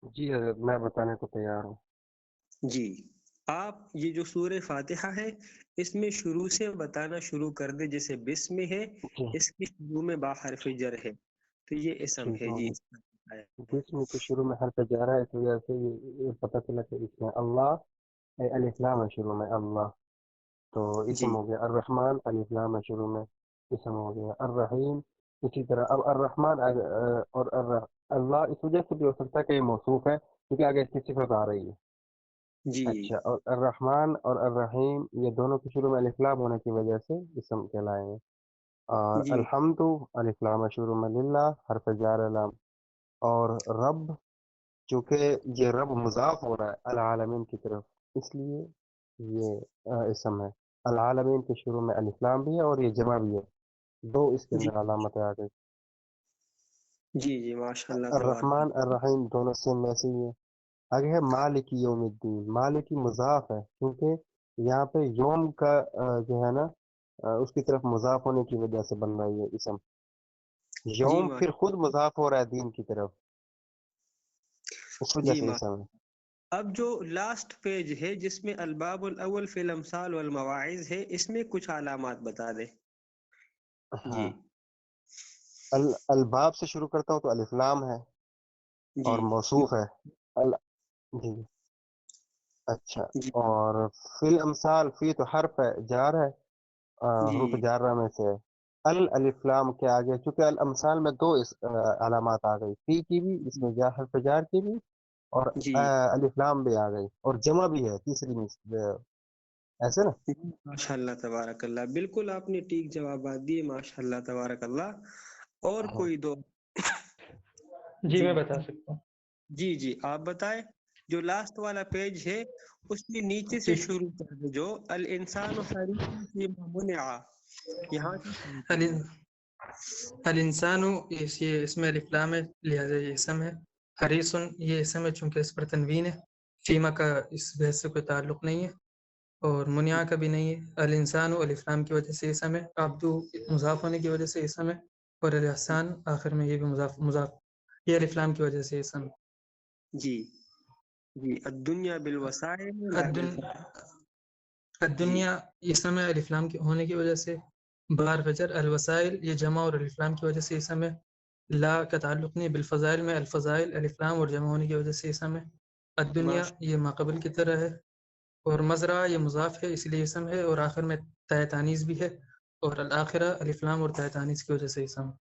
جی حضرت، میں بتانے کو تیار ہوں۔ جی، آپ یہ جو سورہ فاتحہ ہے اس میں شروع سے بتانا شروع کر دے، جیسے بسم ہے جی اس کی شروع میں با حرف جر ہے تو یہ اسم ٹھیک ہے جی ہے۔ اس میں بتایا ہے۔ جسم کے شروع میں حرف جا رہا ہے، اس وجہ سے یہ پتہ چلا کہ اس میں اللہ الف لام ہے شروع میں اللہ، تو جی اسم ہو گیا الرحمن، الف لام ہے شروع میں، اسم ہو گیا الرحیم۔ اسی طرح اب الرحمن اور اللہ اس وجہ سے بھی ہو سکتا ہے کہ یہ موصوف ہے کیونکہ آگے اس کی صفت آ رہی ہے۔ جی اچھا، اور الرحمن اور الرحیم یہ دونوں کے شروع میں الف لام ہونے کی وجہ سے اسم کہلائیں گے۔ اور جی الحمد الف لام ہے شروع میں، للہ حرف جار لام، اور رب چونکہ یہ رب مضاف ہو رہا ہے العالمین کی طرف، اس لیے یہ اسم ہے۔ العالمین کے شروع میں الف لام بھی ہے اور یہ جمع بھی ہے، دو اس کے جی اندر علامتیں آ گئی۔ جی جی ماشاء اللہ تبارک۔ الرحمن الرحیم دونوں سیم ایسے ہی ہیں۔ آگے ہے مالک یوم الدین، مالک مضاف ہے کیونکہ یہاں پہ یوم کا جو ہے نا اس کی طرف مضاف ہونے کی وجہ سے بن رہا ہے یہ اسم۔ جی یوم پھر خود مضاف ہو رہا ہے دین کی طرف، اس وجہ جی سے اسم ہے۔ اب جو لاسٹ پیج ہے جس میں الباب الاول فی الامثال والمواعظ ہے، اس میں کچھ علامات بتا دے۔ جی ہاں، الباب سے شروع کرتا ہوں تو الف لام ہے جی اور موصوف ہے ال جی اچھا، جی اور فی الامثال، فی تو حرف ہے جار ہے، حروف جی جارہ میں سے ہے۔ الف لام کے آگے چونکہ الامثال میں دو علامات آ گئی، فی کی بھی اس میں حرف جار کی بھی، اور جی الف لام بھی آ گئی، اور جمع بھی ہے تیسری ایسے نا۔ ماشاء اللہ تبارک اللہ، بالکل آپ نے ٹھیک جوابات دیے ماشاء اللہ تبارک اللہ۔ اور ہاں، کوئی دو؟ جی جی میں بتا سکتا ہوں۔ جی جی آپ بتائیں۔ جو لاسٹ والا پیج ہے اس کے نیچے سے جی شروع کر دے، جو الانسان حریص فیما منع، یہاں سے شروع کر دے۔ ال- الانسان یہ اس میں الف لام ہے لہٰذا یہ اسم ہے۔ حریصن یہ اسم ہے چونکہ اس پر تنوین ہے۔ فیما کا اس بحث سے کوئی تعلق نہیں ہے اور منیا کا بھی نہیں ہے۔ الانسان الف لام کی وجہ سے اسم ہے، عبدو مضاف ہونے کی وجہ سے اسم ہے، اور الاحسان آخر میں یہ بھی مضاف یہ الف لام کی وجہ سے اسم ہے۔ جی جی الدنیا بالوسائل لا الدن بالفعل۔ جی الدنیا اسم ہے الف لام کی ہونے کی وجہ سے، بار فجر الوسائل یہ جمع اور الف لام کی وجہ سے اسم ہے، لا کا تعلق نہیں، بالفضائل میں الفضائل الف لام اور جمع ہونے کی وجہ سے اسم ہے۔ الدنیا ماش یہ ماقبل کی طرح ہے، اور مزرعہ یہ مضاف ہے اس لیے اسم ہے، اور آخر میں تاء تانیث بھی ہے، اور الآخرہ الف لام اور تاء تانیث کی وجہ سے اسم ہے۔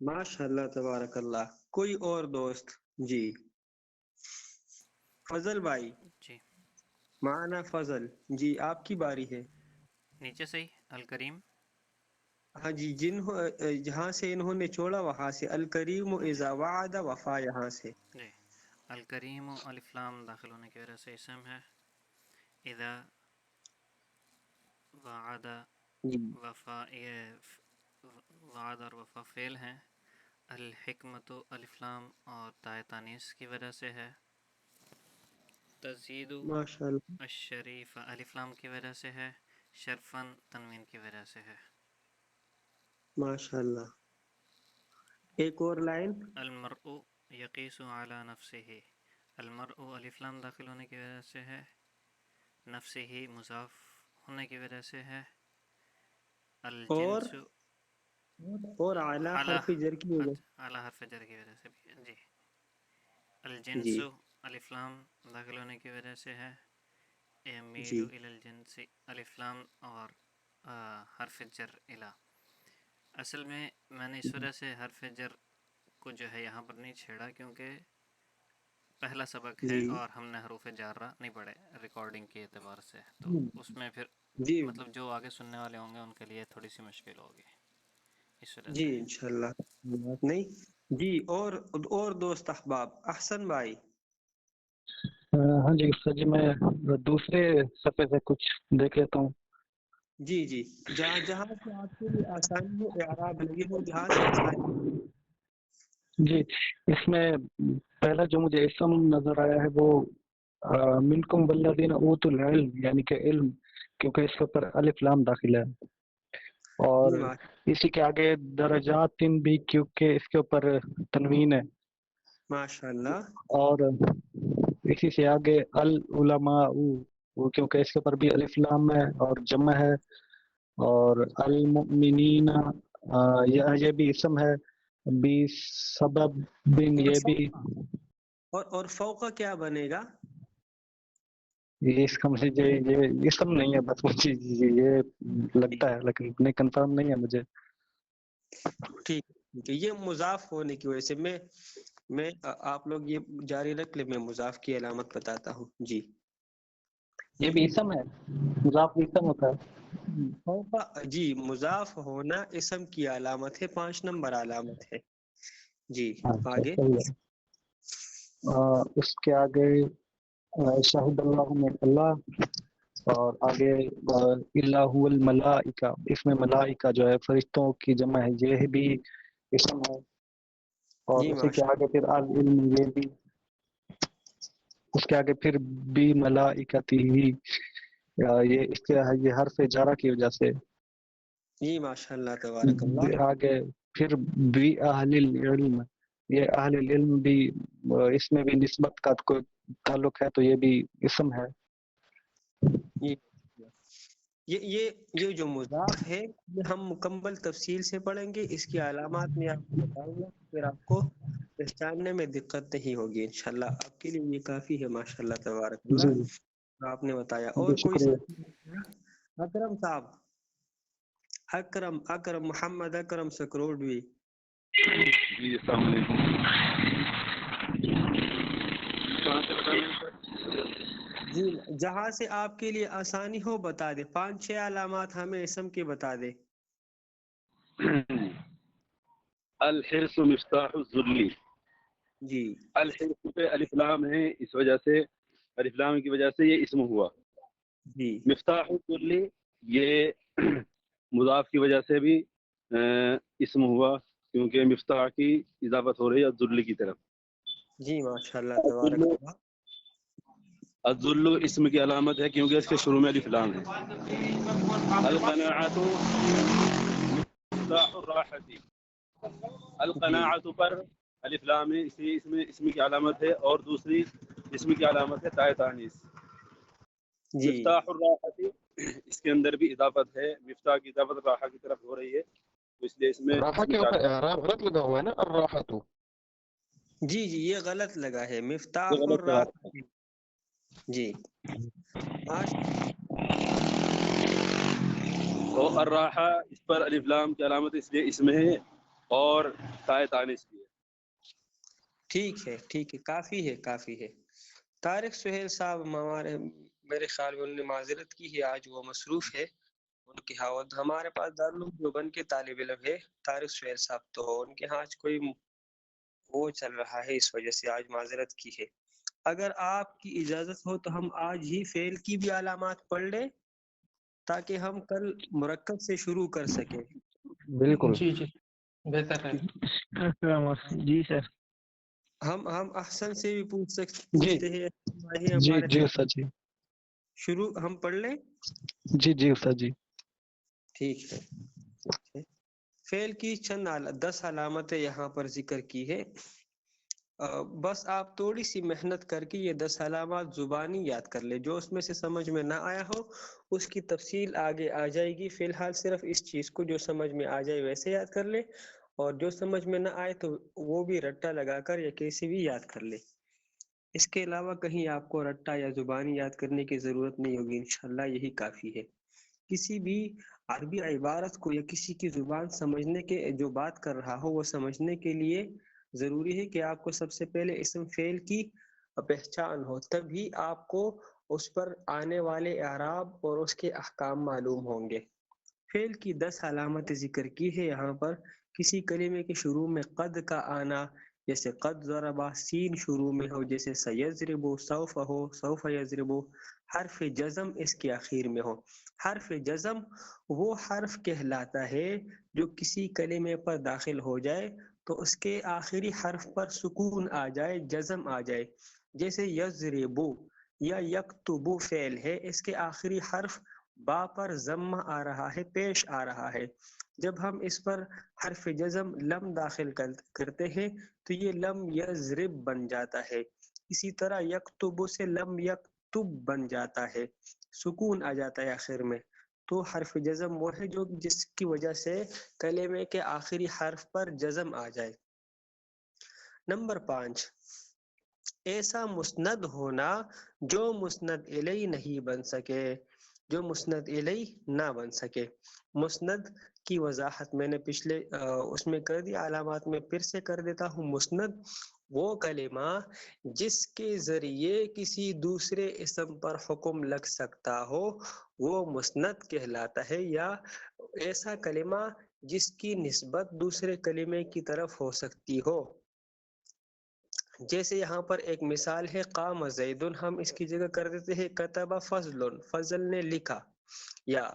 ماشاء اللہ تبارک اللہ۔ کوئی اور دوست؟ جی فضل بھائی، جی معانا فضل جی آپ کی باری ہے۔ نیچے سے ہی الکریم، ہاں جی، جہاں سے انہوں نے چھوڑا وہاں سے الکریم اذا وعد وفا، یہاں سے۔ جی الکریم الف لام داخل ہونے کی وجہ سے اسم ہے۔ اذا وعد جی وفا، یہ وعد اور وفا فعل ہیں۔ الحکمت الف لام اور تاء تانیث کی وجہ سے ہے۔ تزید ماشاء اللہ الشریف الف لام کی وجہ سے ہے، شرفن تنوین کی وجہ سے ہے۔ ماشاء اللہ۔ ایک اور لائن۔ المرء یقیس علی نفسه، المرء الف لام داخل ہونے کی وجہ سے ہے، نفسه مضاف ہونے کی وجہ سے ہے، اور الجنس اعلیٰ اعلیٰ حرف جر کی وجہ اعلیٰ حرف جر کی وجہ سے بھی ہے۔ جی سے۔ الجنس جی الف لام داخل ہونے کی وجہ سے ہے، یمیل جی الی الجنس الف لام اور حرف جر الی۔ اصل میں نے اس وجہ سے حرف جر کو جو ہے یہاں پر نہیں چھیڑا کیونکہ پہلا سبق ہے جی اور ہم نے حروف جارہ نہیں پڑھے ریکارڈنگ کے اعتبار سے، تو اس میں پھر جی مطلب جو آگے سننے والے ہوں گے ان کے لیے تھوڑی سی مشکل ہوگی اس وجہ جی سے۔ انشاءاللہ، بات نہیں۔ جی اور دوست احباب، احسن بھائی۔ ہاں جی سر جی، میں دوسرے صفحے سے کچھ دیکھ لیتا ہوں۔ جی جی جہاں جہاں سے آپ کے لیے آسانی ہو، اعراب لگے ہو جہاں سے آسانی ہو۔ جی اس میں پہلا جو مجھے اسم نظر آیا ہے وہ منکم والذین اوتوا العلم، یعنی کہ علم، کیونکہ اس کے اوپر الف لام داخل ہے، جی اور اسی کے آگے درجات بھی کیونکہ اس کے اوپر تنوین ہے، ماشاء اللہ. اور اسی سے آگے العلماء، وہ کیونکہ اس کے اوپر بھی الف لام ہے اور جمع ہے. اور المؤمنین یہ بھی اسم ہے. بی سبب بن، یہ بھی اور فوقہ کیا بنے گا؟ یہ اس کا مجھے یہ اسم نہیں ہے، بس مجھے یہ لگتا ہے لیکن نہیں کنفرم نہیں ہے مجھے. ٹھیک ہے، یہ مضاف ہونے کی وجہ سے میں آپ لوگ یہ جاری رکھ لیں، میں مضاف کی علامت بتاتا ہوں. جی یہ بھی اسم ہے، مضاف اسم ہوتا ہے. فوقہ، جی مضاف ہونا اسم کی علامت ہے، 5 نمبر علامت ہے. جی اچھا آگے. صحیح ہے. اس کے آگے شاہد اللہ میں اللہ، اور آگے اللہ الملائکہ، اس میں ملائکہ جو ہے فرشتوں کی جمع ہے، یہ بھی اسم ہے. اور جی اسی کے ماشاء آگے پھر العلم، یہ بھی. اس کے آگے پھر بھی ملائکتی ہی، یہ اس کے یہ حرف جارہ کی وجہ سے. جی ماشاء اللہ تبارک اللہ. آگے پھر بھی اہل العلم، یہ اہل العلم بھی اس میں بھی نسبت کا کوئی تعلق ہے تو یہ بھی اسم ہے. یہ جو مضاف ہے یہ ہم مکمل تفصیل سے پڑھیں گے، اس کی علامات میں آپ کو بتاؤں گا، پھر آپ کو پہچاننے میں دقت نہیں ہوگی انشاءاللہ. آپ کے لیے یہ کافی ہے. ماشاءاللہ تبارک جی اللہ آپ نے بتایا. جی اور کوئی شکریہ. اکرم صاحب، اکرم محمد اکرم سکروڈوی. جی السلام علیکم. کہاں سے بتانا ہے؟ جی جہاں سے آپ کے لیے آسانی ہو بتا دے. 5-6 علامات ہمیں اسم کی بتا دے. الحرص مفتاح الذل. جی الحرص پہ الف لام ہے، اس وجہ سے الف لام کی وجہ سے یہ اسم ہوا. جی مفتاح الذل یہ مضاف کی وجہ سے بھی اسم ہوا، کیونکہ مفتاح کی اضافت ہو رہی ہے الذل کی طرف. جی ماشاء اللہ تبارک اللہ. الذل اسم کی علامت ہے کیونکہ اس کے شروع میں الف لام ہے. القناعۃ مفتاح الراحۃ. القناعۃ پر الف لام ہے، اسی اسم کی علامت ہے، اور دوسری اسم کی علامت ہے تاء تانیث. جی مفتاح الراحۃ اس کے اندر بھی اضافت ہے، مفتاح کی اضافت راحہ کی طرف ہو رہی ہے، تو اس لیے اس میں راحہ کے اوپر اعراب غلط لگا ہوا ہے نا، الراحۃ. جی یہ غلط لگا ہے، یہ مفتاح غلط لگا. الراحۃ. جی تو الراحہ اس پر الف لام کی علامت اس لیے اس میں ہے، اور تاء تانیث کی ہے. ٹھیک ہے، کافی ہے کافی ہے. طارق سہیل صاحب میرے خیال میں انہوں نے معذرت کی ہے، آج وہ مصروف ہے. ان کے ہمارے پاس دارالعلوم دیوبند کے طالب علم ہے طارق سہیل صاحب، تو ان کے ہاں آج کوئی وہ چل رہا ہے، اس وجہ سے آج معذرت کی ہے. اگر آپ کی اجازت ہو تو ہم آج ہی فعل کی بھی علامات پڑھ لیں تاکہ ہم کل مرکب سے شروع کر سکیں. بالکل. جی جی بہتر ہے. جی سر. ہم احسن سے بھی جی پوچھتے ہیں جی ہمارے جی ساتھ. استاد جی. شروع ہم پڑھ لیں. جی استاد جی. ٹھیک ہے. فعل کی چند 10 علامتیں یہاں پر ذکر کی ہے. بس آپ تھوڑی سی محنت کر کے یہ 10 علامات زبانی یاد کر لیں. جو اس میں سے سمجھ میں نہ آیا ہو اس کی تفصیل آگے آ جائے گی. فی الحال صرف اس چیز کو جو سمجھ میں آ جائے ویسے یاد کر لیں، اور جو سمجھ میں نہ آئے تو وہ بھی رٹا لگا کر یا کیسے بھی یاد کر لیں. اس کے علاوہ کہیں آپ کو رٹا یا زبانی یاد کرنے کی ضرورت نہیں ہوگی، انشاءاللہ یہی کافی ہے. کسی بھی عربی عبارت کو یا کسی کی زبان سمجھنے کے جو بات کر رہا ہو وہ سمجھنے کے لیے ضروری ہے کہ آپ کو سب سے پہلے اسم فعل کی پہچان ہو، تبھی آپ کو اس پر آنے والے اعراب اور اس کے احکام معلوم ہوں گے. فعل کی 10 علامت ذکر کی ہے یہاں پر. کسی کلمے کے شروع میں قد کا آنا، جیسے قد ضربا، سین شروع میں ہو جیسے سیضربو، سوف ہو سوف یضربو. حرف جزم اس کے آخر میں ہو. حرف جزم وہ حرف کہلاتا ہے جو کسی کلمے پر داخل ہو جائے تو اس کے آخری حرف پر سکون آ جائے، جزم آ جائے. جیسے یضربو یا یکتبو فعل ہے، اس کے آخری حرف با پر ضمہ آ رہا ہے، پیش آ رہا ہے. جب ہم اس پر حرف جزم لم داخل کرتے ہیں تو یہ لم یضرب بن جاتا ہے. اسی طرح یکتب سے لم یکتب بن جاتا ہے، سکون آ جاتا ہے آخر میں. تو حرف جزم وہ ہے جو جس کی وجہ سے کلمے کے آخری حرف پر جزم آ جائے. نمبر 5، ایسا مسند ہونا جو مسند الی نہیں بن سکے، جو مسند الی نہ بن سکے. مسند کی وضاحت میں نے پچھلے اس میں کر دی، علامات میں پھر سے کر دیتا ہوں. مسند وہ کلمہ جس کے ذریعے کسی دوسرے اسم پر حکم لگ سکتا ہو وہ مسند کہلاتا ہے، یا ایسا کلمہ جس کی نسبت دوسرے کلمے کی طرف ہو سکتی ہو. جیسے یہاں پر ایک مثال ہے قام زید، ہم اس کی جگہ کر دیتے ہیں کتب فضل، فضل نے لکھا. یا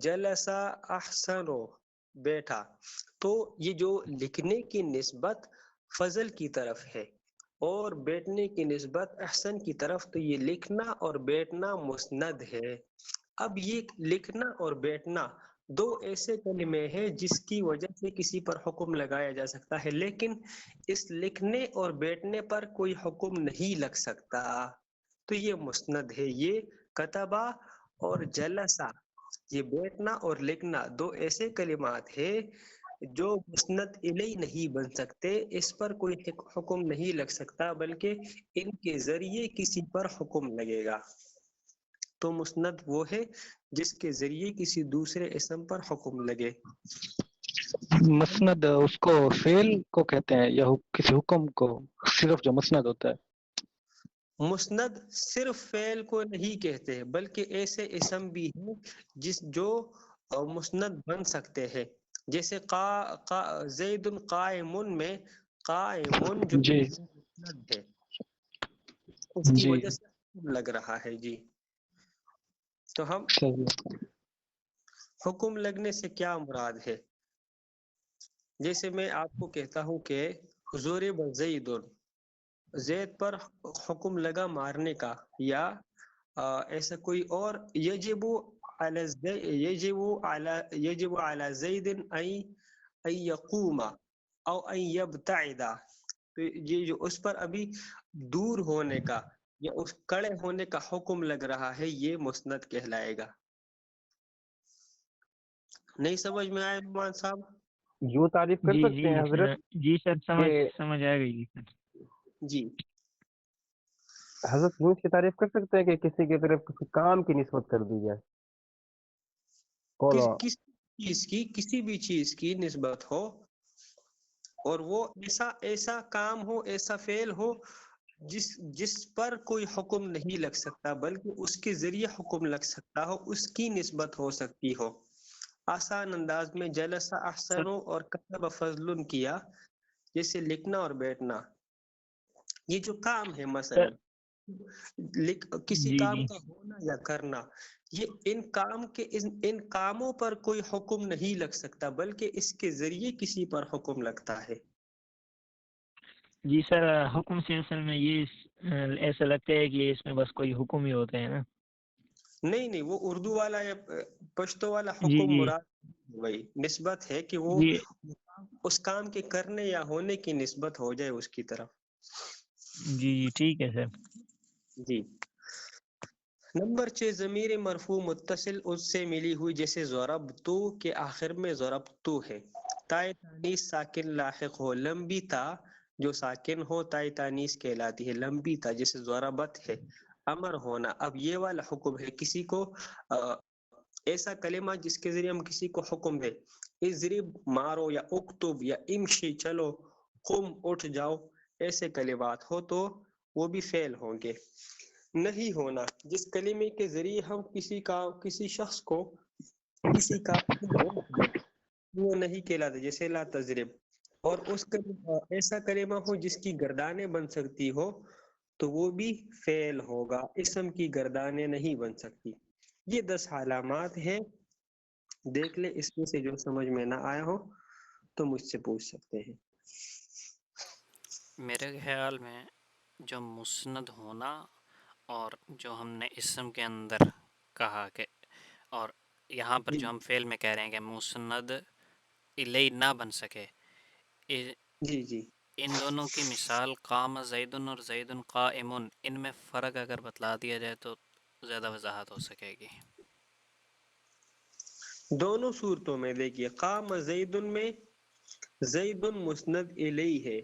جلسہ احسن، بیٹھا. تو یہ جو لکھنے کی نسبت فضل کی طرف ہے اور بیٹھنے کی نسبت احسن کی طرف، تو یہ لکھنا اور بیٹھنا مسند ہے. اب یہ لکھنا اور بیٹھنا دو ایسے کلمے ہیں جس کی وجہ سے کسی پر حکم لگایا جا سکتا ہے، لیکن اس لکھنے اور بیٹھنے پر کوئی حکم نہیں لگ سکتا، تو یہ مسند ہے. یہ کتبہ اور جلسہ، یہ بیٹھنا اور لکھنا دو ایسے کلمات ہیں جو مسند الی نہیں بن سکتے، اس پر کوئی حکم نہیں لگ سکتا بلکہ ان کے ذریعے کسی پر حکم لگے گا. تو مسند وہ ہے جس کے ذریعے کسی دوسرے اسم پر حکم لگے. مسند اس کو فعل کو کہتے ہیں یا کسی حکم کو، صرف جو مسند ہوتا ہے؟ مسند صرف فعل کو نہیں کہتے بلکہ ایسے اسم بھی ہیں جو مسند بن سکتے ہیں. جیسے زید قائم میں قائم جو جی مسند ہے، اس کی جی وجہ سے حکم لگ رہا ہے. جی، تو ہم صحیح. حکم لگنے سے کیا مراد ہے؟ جیسے میں آپ کو کہتا ہوں کہ ضرب زید، زید پر حکم لگا مارنے کا، یا ایسا کوئی اور. یجب علی زید ان یقوم او ان یبتعد، تو یہ جو اس پر ابھی دور ہونے کا یا اس کڑے ہونے کا حکم لگ رہا ہے یہ مسند کہلائے گا. نہیں سمجھ میں آئے نعمان صاحب؟ یوں تعریف کر جی سکتے ہیں حضرت جی سر کہ سمجھ آ گئی سر. جی، حضرت یوں اس کی تعریف کر سکتے ہیں کہ کسی کی طرف کسی کام کی نسبت کر دی جائے. کسی بھی چیز کی نسبت ہو اور وہ ایسا کام ہو، ایسا فعل ہو جس پر کوئی حکم نہیں لگ سکتا بلکہ اس کے ذریعے حکم لگ سکتا ہو، اس کی نسبت ہو سکتی ہو. آسان انداز میں جلسہ احسن اور کتب فضل کیا، جیسے لکھنا اور بیٹھنا. یہ جو کام ہے مثلا کسی جی کام جی کا ہونا یا کرنا، یہ ان کاموں پر کوئی حکم نہیں لگ سکتا بلکہ اس کے ذریعے کسی پر حکم لگتا ہے. جی سر، حکم سے اصل میں یہ ایسا لگتا ہے کہ اس میں بس کوئی حکم ہی ہوتا ہے نا. نہیں، وہ اردو والا یا پشتو والا جی حکم جی مراد وہی نسبت ہے کہ وہ جی اس کام کے کرنے یا ہونے کی نسبت ہو جائے اس کی طرف. جی ٹھیک ہے سر. جی. نمبر 6، ضمیر مرفوع متصل اس سے ملی ہوئی، جیسے ضربتو کے آخر میں ضربتو ہے. تائے تانیث ساکن لاحق ہو، لمبی تا جو ساکن ہو تائے تانیث کہلاتی ہے. لمبی تا جیسے ضربت ہے. امر ہونا، اب یہ والا حکم ہے کسی کو ایسا کلمہ جس کے ذریعے ہم کسی کو حکم دے، اضرب مارو، یا اکتب، یا امشی چلو، قم اٹھ جاؤ، ایسے کلمات ہو تو وہ بھی فعل ہوں گے. نہیں ہونا، جس کلمے کے ذریعے ہم کسی شخص کو کسی کام سے روک دیں وہ نہیں کہلاتا، جیسے لا تضرب. اور اس ایسا کلمہ ہو جس کی گردانیں بن سکتی ہو تو وہ بھی فعل ہوگا، اسم کی گردانیں نہیں بن سکتی. یہ 10 علامات ہیں، دیکھ لے، اس میں سے جو سمجھ میں نہ آیا ہو تو مجھ سے پوچھ سکتے ہیں. میرے خیال میں جو مسند ہونا اور جو ہم نے اسم کے اندر کہا کہ اور یہاں پر جی جو ہم فعل میں کہہ رہے ہیں کہ مسند الی نہ بن سکے، جی جی ان دونوں کی مثال قام زید اور زید قائم، ان میں فرق اگر بتلا دیا جائے تو زیادہ وضاحت ہو سکے گی۔ دونوں صورتوں میں دیکھیے، قام زید میں زید مسند الی ہے،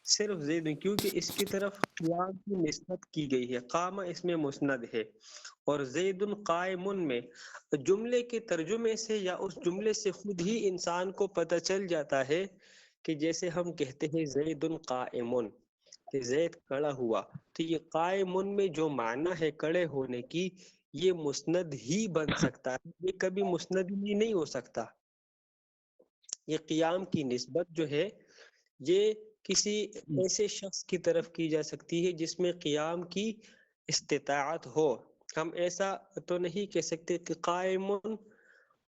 صرف زید، کیونکہ اس کی طرف قیام کی نسبت کی گئی ہے، قام اس میں مسند ہے، اور زید قائم میں جملے کے ترجمے سے یا اس جملے سے خود ہی انسان کو پتہ چل جاتا ہے کہ جیسے ہم کہتے ہیں زید قائم، کہ زید کھڑا ہوا، تو یہ قائم میں جو معنی ہے کھڑے ہونے کی، یہ مسند ہی بن سکتا ہے، یہ کبھی مسند ہی نہیں ہو سکتا۔ یہ قیام کی نسبت جو ہے یہ کسی ایسے شخص کی طرف کی جا سکتی ہے جس میں قیام کی استطاعت ہو۔ ہم ایسا تو نہیں کہہ سکتے کہ قائم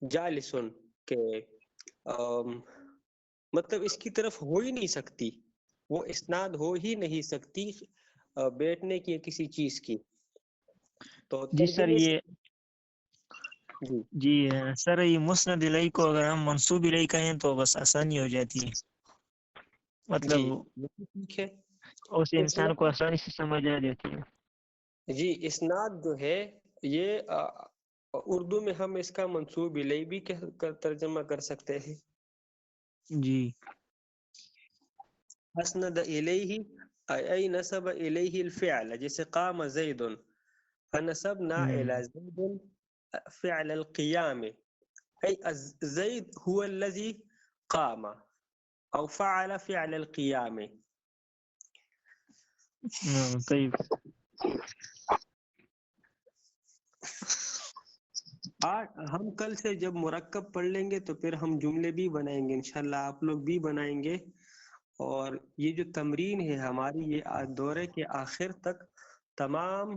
جالسن، کہ مطلب اس کی طرف ہو ہی نہیں سکتی، وہ اسناد ہو ہی نہیں سکتی بیٹھنے کی کسی چیز کی۔ تو جی سر ترجمے سے جی جی سر یہ مسند الیہ کو اگر ہم منصوب الیہ کہیں تو بس آسانی ہو جاتی ہے، مطلب جی ٹھیک ہے۔ اس انسان کو اسناد، آسانی سے سمجھ آ جاتی ہے۔ جی اسناد جو ہے یہ اردو میں ہم اس کا منصوب الیہ بھی ترجمہ کر سکتے ہیں۔ جی اسند الیہ ای نسب الیہ الفعل، جیسے قام زید فنسبنا الى زید فعل القیام، ای زید هو الذي قام او فعل فعل القیام۔ طيب ہم کل سے جب مرکب پڑھ لیں گے تو پھر ہم جملے بھی بنائیں گے انشاءاللہ، آپ لوگ بھی بنائیں گے، اور یہ جو تمرین ہے ہماری، یہ دورے کے آخر تک تمام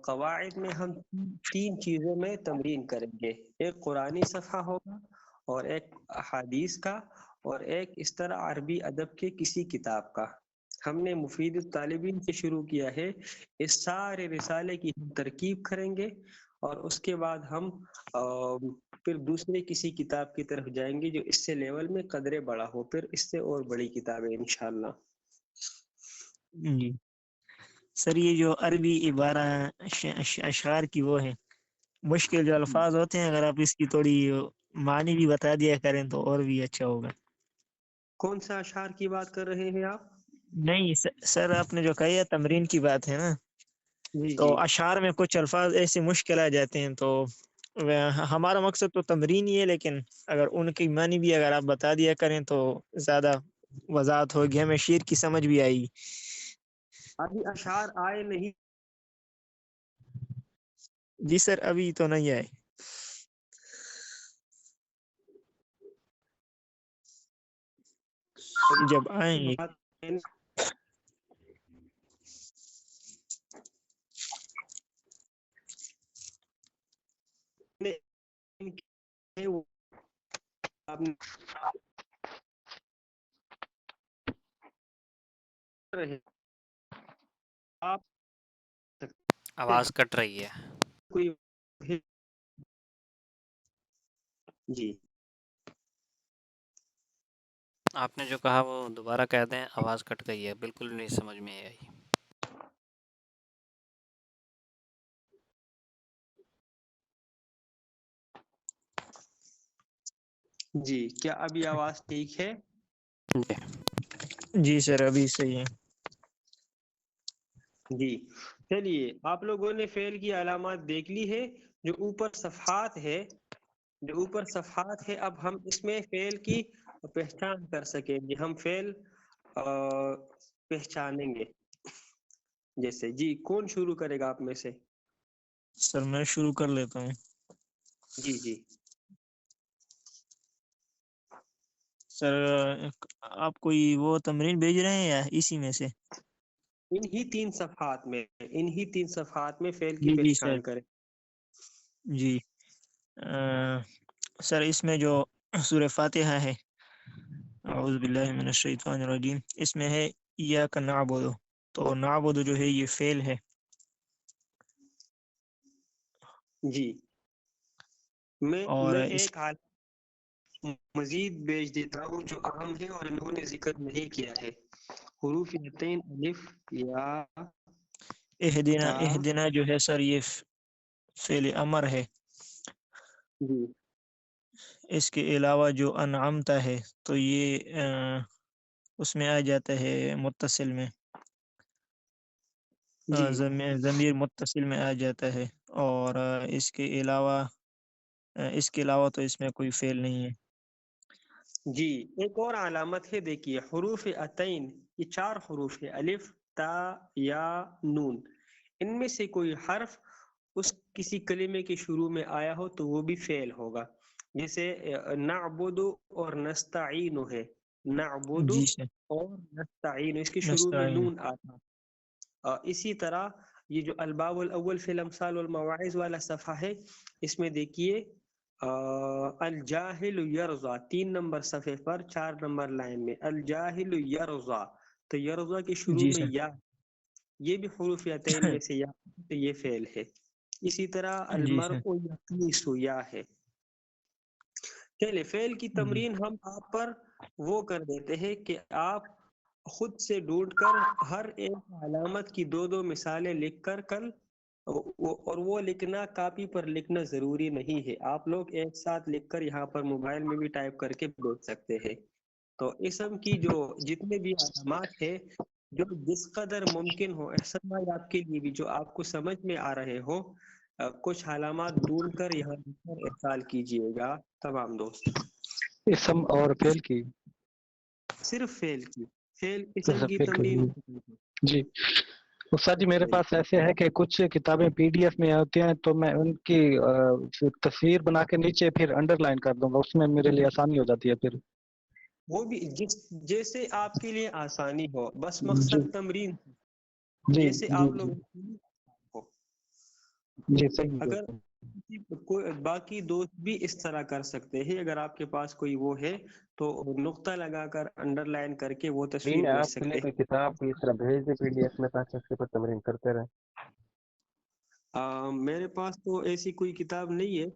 قواعد میں ہم تین چیزوں میں تمرین کریں گے، ایک قرآنی صفحہ ہوگا، اور ایک حدیث کا، اور ایک اس طرح عربی ادب کے کسی کتاب کا۔ ہم نے مفید الطالبین سے شروع کیا ہے، اس سارے رسالے کی ہم ترکیب کریں گے، اور اس کے بعد ہم پھر دوسرے کسی کتاب کی طرف جائیں گے جو اس سے لیول میں قدرے بڑا ہو، پھر اس سے اور بڑی کتابیں انشاءاللہ۔ جی سر یہ جو عربی عبارہ اشعار کی وہ ہے، مشکل جو الفاظ ہوتے ہیں، اگر آپ اس کی تھوڑی معنی بھی بتا دیا کریں تو اور بھی اچھا ہوگا۔ کون سا اشعار کی بات کر رہے ہیں آپ؟ نہیں سر آپ نے جو کہی ہے تمرین کی بات ہے نا، جی تو جی اشعار میں کچھ الفاظ ایسے مشکل آ جاتے ہیں، تو ہمارا مقصد تو تمرین ہی ہے، لیکن اگر ان کی معنی بھی اگر آپ بتا دیا کریں تو زیادہ وضاحت ہوگی، ہمیں شعر کی سمجھ بھی آئے گی۔ ابھی اشعار آئے نہیں، جی سر ابھی تو نہیں آئے، جب آئیں گے۔ بات آپ نے رہے آپ آواز کٹ رہی ہے۔ کوئی جی آپ نے جو کہا وہ دوبارہ کہہ دیں، آواز کٹ گئی ہے، بالکل نہیں سمجھ میں آئی۔ جی کیا ابھی آواز ٹھیک ہے؟ جی جی سر ابھی صحیح ہے۔ جی چلیے، آپ لوگوں نے فعل کی علامات دیکھ لی ہے، جو اوپر صفحات ہے، جو اوپر صفحات ہے، اب ہم اس میں فعل کی پہچان کر سکیں گے، ہم فعل پہچانیں گے۔ جیسے جی کون شروع کرے گا آپ میں سے؟ سر میں شروع کر لیتا ہوں۔ جی جی سر آپ کوئی وہ تمرین بھیج رہے ہیں یا اسی میں سے؟ انہی تین صفحات میں فعل کی جی جی سر، پہچان کریں۔ جی سر اس میں جو سورہ فاتحہ ہے، اعوذ باللہ من الشیطان الرجیم، اس میں ہے ایاک نعبد، تو نعبد جو ہے یہ فعل ہے۔ جی اور میں اس ایک مزید بیچ دیتا ہوں جو اہم ہے اور انہوں نے ذکر نہیں کیا ہے. حروف عطین الف یا اہدنا تا. اہدنا جو ہے سر یہ فعل امر ہے. جی اس کے علاوہ جو انعمتا ہے تو یہ اس میں آ جاتا ہے متصل میں، جی ضمیر متصل میں آ جاتا ہے. اور اس کے علاوہ تو اس میں کوئی فعل نہیں ہے. جی. ایک اور علامت ہے، دیکھیے حروف عطین یہ 4 حروف ہے، الف تا یا نون. ان میں سے کوئی حرف اس کسی کلمے کے شروع میں آیا ہو تو وہ بھی فعل ہوگا. جیسے نعبد اور نستعین ہے، نعبد جی سر. اور نستعین اس کے شروع میں نستعین. نون آتا. اسی طرح یہ جو الباب الاول فی الامثال والمواعظ والا صفحہ ہے، اس میں دیکھیے الجاہل یرضا 3 نمبر صفحے پر 4 نمبر لائن میں الجاہل یرضا، تو یرضا کے شروع جی میں سر. یا، یہ بھی حروف عطین میں سے یا، تو یہ فعل ہے. اسی طرح جی سر. المرء یقیس یا ہے. چلے فعل کی جی تمرین ہم آپ پر وہ کر دیتے ہیں کہ آپ خود سے ڈھونڈ کر ہر ایک علامت کی 2 مثالیں لکھ کر کل، اور وہ لکھنا کاپی پر لکھنا ضروری نہیں ہے، آپ لوگ ایک ساتھ لکھ کر یہاں پر موبائل میں بھی ٹائپ کر کے بھیج سکتے ہیں. تو اسم کی جو جتنے بھی علامات ہیں جو جس قدر ممکن ہو، احسن بھائی آپ کے لیے بھی جو آپ کو سمجھ میں آ رہے ہو، کچھ علامات ڈھونڈ کر یہاں پر ارسال کیجئے گا تمام دوست. اسم اور فعل کی. صرف فعل اسم کی فعل تمرین. جی استاد جی، میرے پاس ایسے ہے کہ کچھ کتابیں پی ڈی ایف میں ہوتی ہیں تو میں ان کی تصویر بنا کے نیچے پھر انڈر لائن کر دوں گا، اس میں میرے لیے آسانی ہو جاتی ہے پھر. وہ بھی جیسے آپ کے لیے آسانی ہو، بس جی مقصد تمرین جی جیسے جی آپ جی لوگ ہو. جی صحیح ہے. اگر کوئی باقی دوست بھی اس طرح کر سکتے ہیں، اگر آپ کے پاس کوئی وہ ہے تو نقطہ لگا کر انڈر لائن کر کے وہ تصویر بھیج آپ کے لیے سکتے کوئی کتاب کو اس طرح بھیج دے پی ڈی ایف میں تاکہ اس کے اوپر تمرین کرتے رہیں. ہیں. میرے پاس تو ایسی کوئی کتاب نہیں ہے،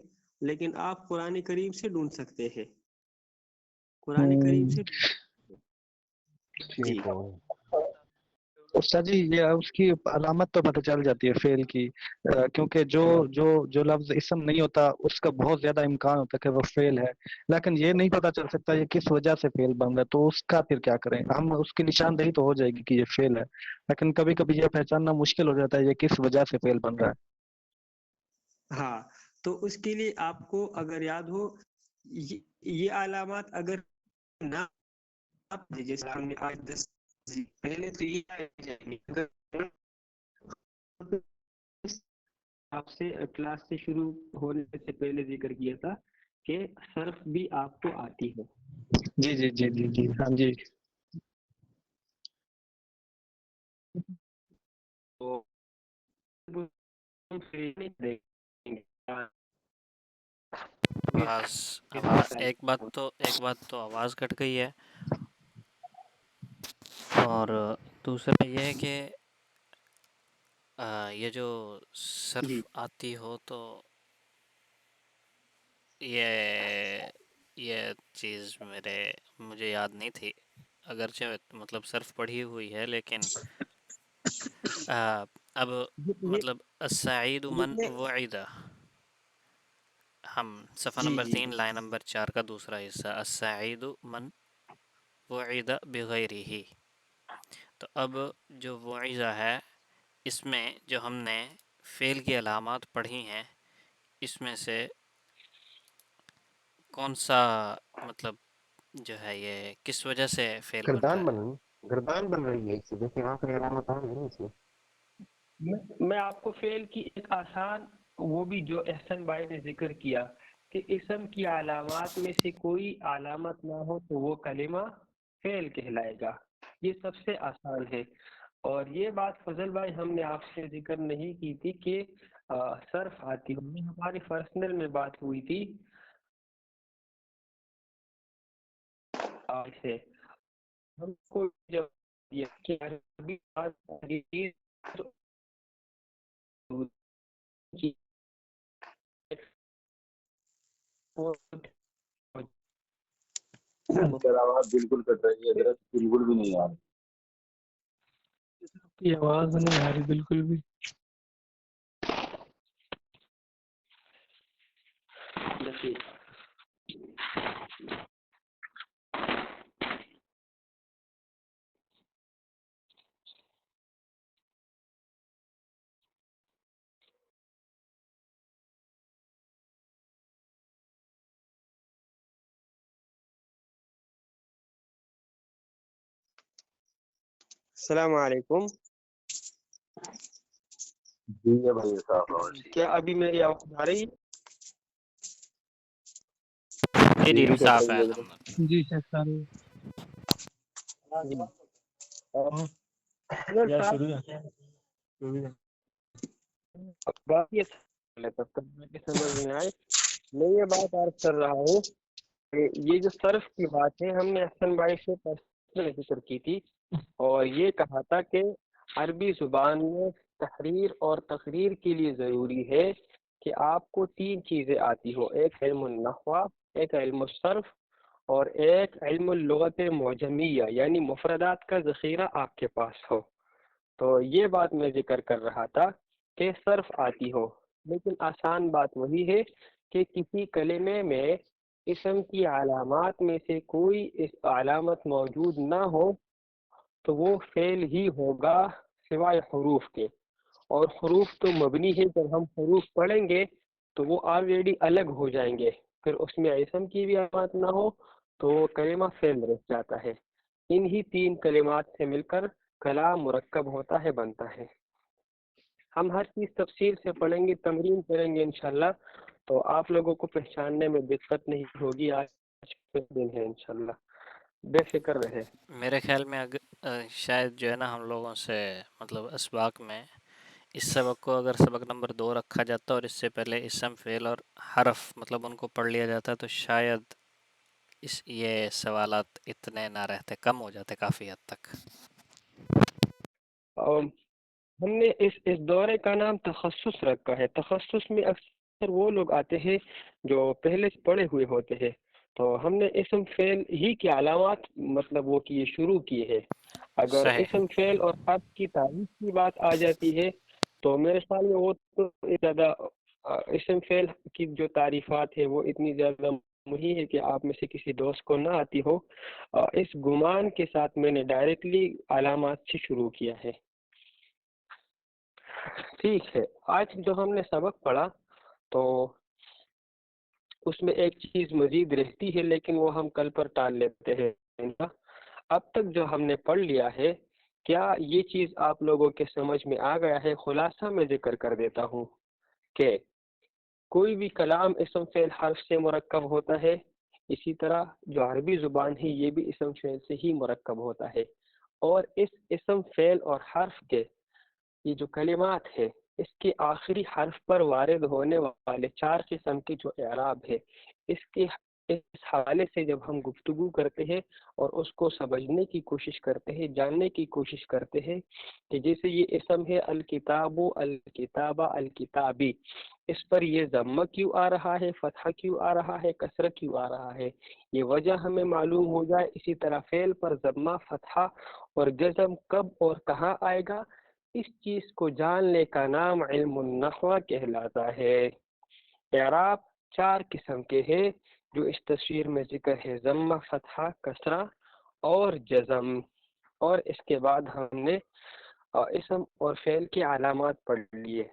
لیکن آپ قرآن کریم سے ڈھونڈ سکتے ہیں، قرآن کریم سے. جی ٹھیک ہے. استاد جی یہ اس کی علامت تو پتہ چل جاتی ہے فعل کی، کیونکہ جو جو جو لفظ اسم نہیں ہوتا اس کا بہت زیادہ امکان ہوتا ہے کہ وہ فعل ہے، لیکن یہ نہیں پتہ چل سکتا یہ کس وجہ سے فعل بن رہا ہے، تو اس کا پھر کیا کریں ہم؟ اس کی نشاندہی تو ہو جائے گی کہ یہ فعل ہے، لیکن کبھی کبھی یہ پہچاننا مشکل ہو جاتا ہے یہ کس وجہ سے فعل بن رہا ہے. ہاں، تو اس کے لیے آپ کو اگر یاد ہو یہ علامات اگر نہ جیسے ہم نے آج 10 پہلے تو یہ آ جائیں گے. اگر آپ سے کلاس سے شروع ہونے سے پہلے ذکر کیا تھا کہ صرف بھی آپ کو آتی ہے. جی جی جی جی جی ہاں جی. تو ایک بات تو آواز کٹ گئی ہے، اور دوسرا یہ ہے کہ یہ جو جی صرف آتی ہو تو یہ چیز مجھے یاد نہیں تھی، اگرچہ مطلب صرف پڑھی ہوئی ہے، لیکن اب مطلب السعید من وعد، ہم صفحہ جی نمبر جی 3 لائن نمبر 4 کا دوسرا حصہ السعید من وعد بغیرہ. تو اب جو وعظہ ہے اس میں جو ہم نے فعل کی علامات پڑھی ہیں اس میں سے کون سا مطلب جو ہے یہ کس وجہ سے فعل بن رہا ہے؟ گردان بن رہی ہے اس سے، دیکھیں وہاں پہ علامت آ گئی اس میں. میں آپ کو فعل کی ایک آسان، وہ بھی جو احسن بھائی نے ذکر کیا کہ اسم کی علامات میں سے کوئی علامت نہ ہو تو وہ کلمہ فعل کہلائے گا، یہ سب سے آسان ہے. اور یہ بات فضل بھائی ہم نے آپ سے ذکر نہیں کی تھی کہ صرف آتی ہوئی، ہماری پرسنل میں بات ہوئی تھی سے ہم کو جب یہ کہ عربی سر آواز بالکل کٹ رہی ہے حضرت، بالکل بھی نہیں آ رہی. کی آواز نہیں آ رہی بالکل بھی. السلام علیکم. جی ہے بھائی صاحب آواز. کیا ابھی میری آواز آ رہی ہے؟ جی جی کٹ صاف رہی ہے ہے حضرت. الحمد جی شیخ صاحب. حضرت صاحب، بات یہ تب تک مجھے سمجھ میں آئے. میں یہ بات عرض کر رہا ہوں کہ یہ جو صرف کی بات ہے ہم نے احسن بھائی سے پرسنل ذکر کی تھی، اور یہ کہا تھا کہ عربی زبان میں تحریر اور تقریر کے لیے ضروری ہے کہ آپ کو 3 چیزیں آتی ہو: ایک علم النحو، ایک علم الصرف، اور ایک علم اللغت معجمیہ یعنی مفردات کا ذخیرہ آپ کے پاس ہو. تو یہ بات میں ذکر کر رہا تھا کہ صرف آتی ہو، لیکن آسان بات وہی ہے کہ کسی کلمے میں اسم کی علامات میں سے کوئی اس علامت موجود نہ ہو تو وہ فعل ہی ہوگا سوائے حروف کے، اور حروف تو مبنی ہے. جب ہم حروف پڑھیں گے تو وہ آلریڈی الگ ہو جائیں گے، پھر اس میں اسم کی بھی علامت نہ ہو تو وہ کلمہ فعل رہ جاتا ہے. انہی 3 کلمات سے مل کر کلام مرکب ہوتا ہے، بنتا ہے. ہم ہر چیز تفصیل سے پڑھیں گے، تمرین کریں گے انشاءاللہ، تو آپ لوگوں کو پہچاننے میں دقت نہیں ہوگی. آج کے دن ہے انشاءاللہ، بے فکر رہے. میرے خیال میں شاید جو ہے نا ہم لوگوں سے مطلب اسباق میں اس سبق کو اگر سبق نمبر 2 رکھا جاتا اور اس سے پہلے اسم فعل اور حرف مطلب ان کو پڑھ لیا جاتا تو شاید یہ سوالات اتنے نہ رہتے، کم ہو جاتے کافی حد تک. ہم نے اس دورے کا نام تخصص رکھا ہے. تخصص میں اکثر وہ لوگ آتے ہیں جو پہلے سے پڑھے ہوئے ہوتے ہیں، تو ہم نے اسم فعل ہی کی علامات مطلب وہ کیے شروع کیے ہیں. اگر صحیح. اسم فعل اور حرف کی تعریف کی بات آ جاتی ہے تو میرے خیال میں وہ تو زیادہ اسم فعل کی جو تعریفات ہے وہ اتنی زیادہ وہی ہے کہ آپ میں سے کسی دوست کو نہ آتی ہو. اس گمان کے ساتھ میں نے ڈائریکٹلی علامات سے شروع کیا ہے. ٹھیک ہے، آج جو ہم نے سبق پڑھا تو اس میں ایک چیز مزید رہتی ہے لیکن وہ ہم کل پر ٹال لیتے ہیں. اب تک جو ہم نے پڑھ لیا ہے، کیا یہ چیز آپ لوگوں کے سمجھ میں آ گیا ہے؟ خلاصہ میں ذکر کر دیتا ہوں کہ کوئی بھی کلام اسم فعل حرف سے مرکب ہوتا ہے، اسی طرح جو عربی زبان ہے یہ بھی اسم فعل سے ہی مرکب ہوتا ہے. اور اس اسم فعل اور حرف کے یہ جو کلمات ہے اس کے آخری حرف پر وارد ہونے والے 4 قسم کے جو اعراب ہے، اس حوالے سے جب ہم گفتگو کرتے ہیں اور اس کو سمجھنے کی کوشش کرتے ہیں، جاننے کی کوشش کرتے ہیں کہ جیسے یہ اسم ہے الکتاب، الکتابہ، الکتابی، اس پر یہ ضمہ کیوں آ رہا ہے، فتحہ کیوں آ رہا ہے، کسرہ کیوں آ رہا ہے، یہ وجہ ہمیں معلوم ہو جائے. اسی طرح فعل پر ضمہ، فتحہ اور جزم کب اور کہاں آئے گا، اس چیز کو جاننے کا نام علم النحو کہلاتا ہے. اعراب 4 قسم کے ہیں جو اس تصویر میں ذکر ہے: ضمہ، فتحہ، کسرہ اور جزم. اور اس کے بعد ہم نے اسم اور فعل کی علامات پڑھ لیے.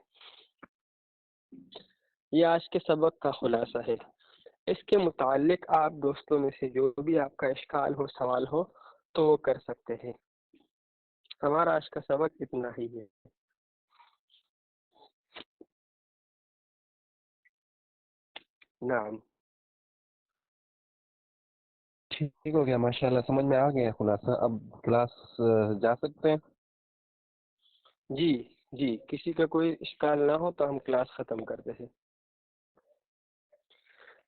یہ آج کے سبق کا خلاصہ ہے. اس کے متعلق آپ دوستوں میں سے جو بھی آپ کا اشکال ہو، سوال ہو تو وہ کر سکتے ہیں. ہمارا آج کا سبق اتنا ہی ہے. نعم، ٹھیک ہو گیا، ماشاءاللہ سمجھ میں آ گیا خلاصہ. اب کلاس جا سکتے ہیں. جی جی، کسی کا کوئی اشکال نہ ہو تو ہم کلاس ختم کرتے ہیں.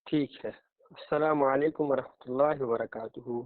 ٹھیک ہے، السلام علیکم ورحمۃ اللہ وبرکاتہ.